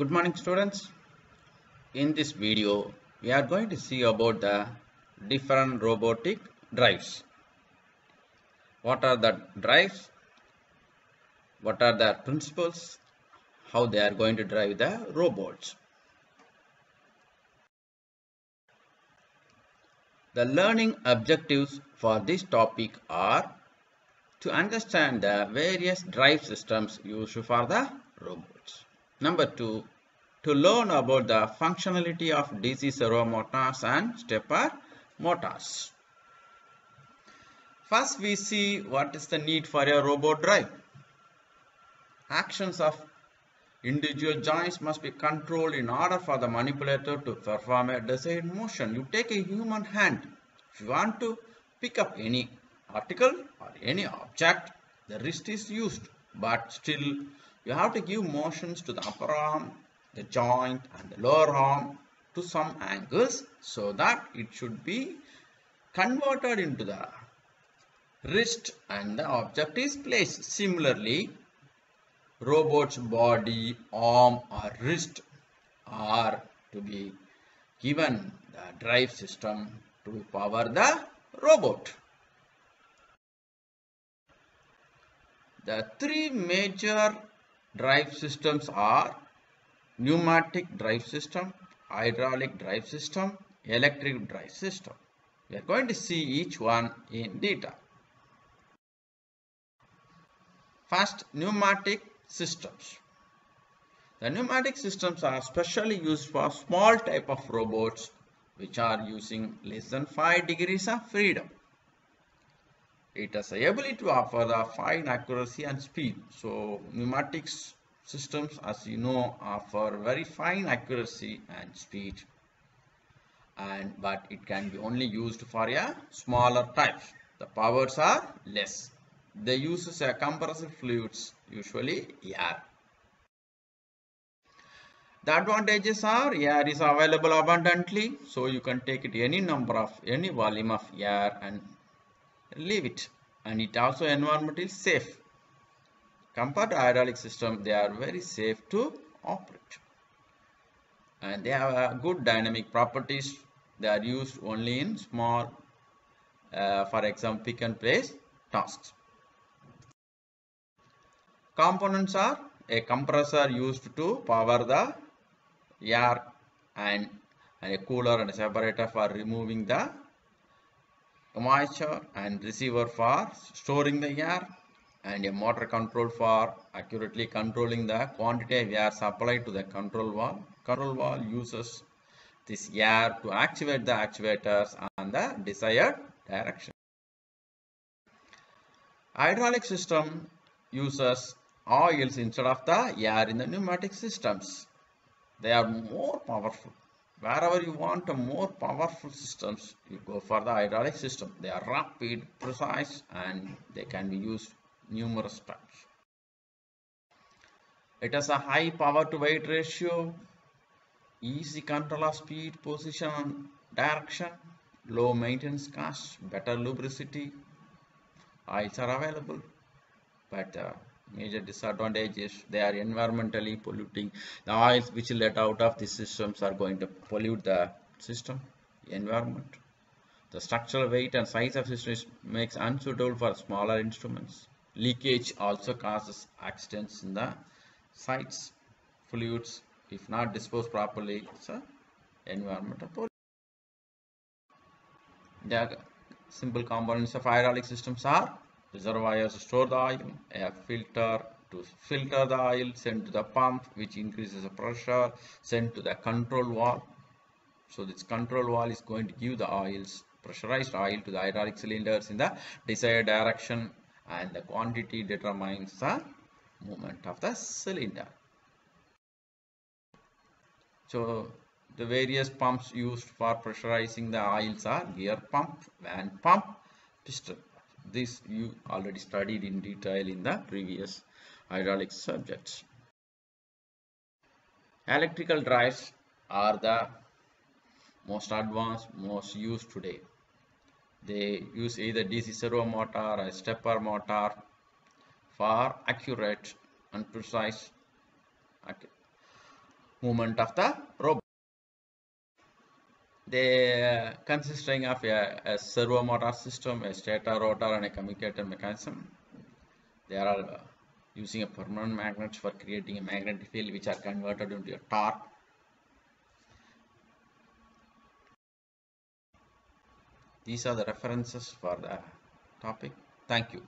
Good morning, students. In this video, we are going to see about the different robotic drives. What are the drives? What are the principles? How they are going to drive the robots. The learning objectives for this topic are to understand the various drive systems used for the robots. Number 2, to learn about the functionality of DC servo motors and stepper motors. First, we see what is the need for a robot drive. Actions of individual joints must be controlled in order for the manipulator to perform a desired motion. You take a human hand. If you want to pick up any article or any object, the wrist is used, but still you have to give motions to the upper arm, the joint and the lower arm to some angles so that it should be converted into the wrist and the object is placed. Similarly, robot's body, arm or wrist are to be given the drive system to power the robot. The three major drive systems are pneumatic drive system, hydraulic drive system, electric drive system. We are going to see each one in detail. First, pneumatic systems. The pneumatic systems are specially used for small type of robots which are using less than 5 degrees of freedom. It has the ability to offer the fine accuracy and speed. So pneumatic systems, as you know, offer very fine accuracy and speed, but it can be only used for a smaller types. The powers are less. They use a compressed fluids, usually air. The advantages are air is available abundantly, so you can take it any volume of air and leave it, and it also environmentally safe. Compared to hydraulic system, they are very safe to operate, and they have good dynamic properties. They are used only in small, for example, pick and place tasks. Components are a compressor used to power the air and a cooler and a separator for removing the moisture and receiver for storing the air, and a motor control for accurately controlling the quantity of air supplied to the control valve. Control valve uses this air to activate the actuators on the desired direction. Hydraulic system uses oils instead of the air in the pneumatic systems. They are more powerful. Wherever you want a more powerful systems, you go for the hydraulic system. They are rapid, precise, and they can be used numerous times. It has a high power to weight ratio, easy control of speed, position and direction, low maintenance costs, better lubricity. Oils are available, but major disadvantage is they are environmentally polluting. The oils which let out of these systems are going to pollute the system, environment. The structural weight and size of systems makes unsuitable for smaller instruments. Leakage also causes accidents in the sites. Fluids, if not disposed properly, it's an environmental pollution. The simple components of hydraulic systems are reservoirs to store the oil, a filter to filter the oil, sent to the pump which increases the pressure, sent to the control valve. So this control valve is going to give the pressurized oil to the hydraulic cylinders in the desired direction, and the quantity determines the movement of the cylinder. So the various pumps used for pressurizing the oils are gear pump, van pump, piston. This you already studied in detail in the previous hydraulic subjects. Electrical drives are the most advanced, most used today. They use either DC servo motor or a stepper motor for accurate and precise movement of the robot. They consisting of a servo motor system, a stator rotor, and a commutator mechanism. They are using a permanent magnets for creating a magnetic field which are converted into a torque. These are the references for the topic. Thank you.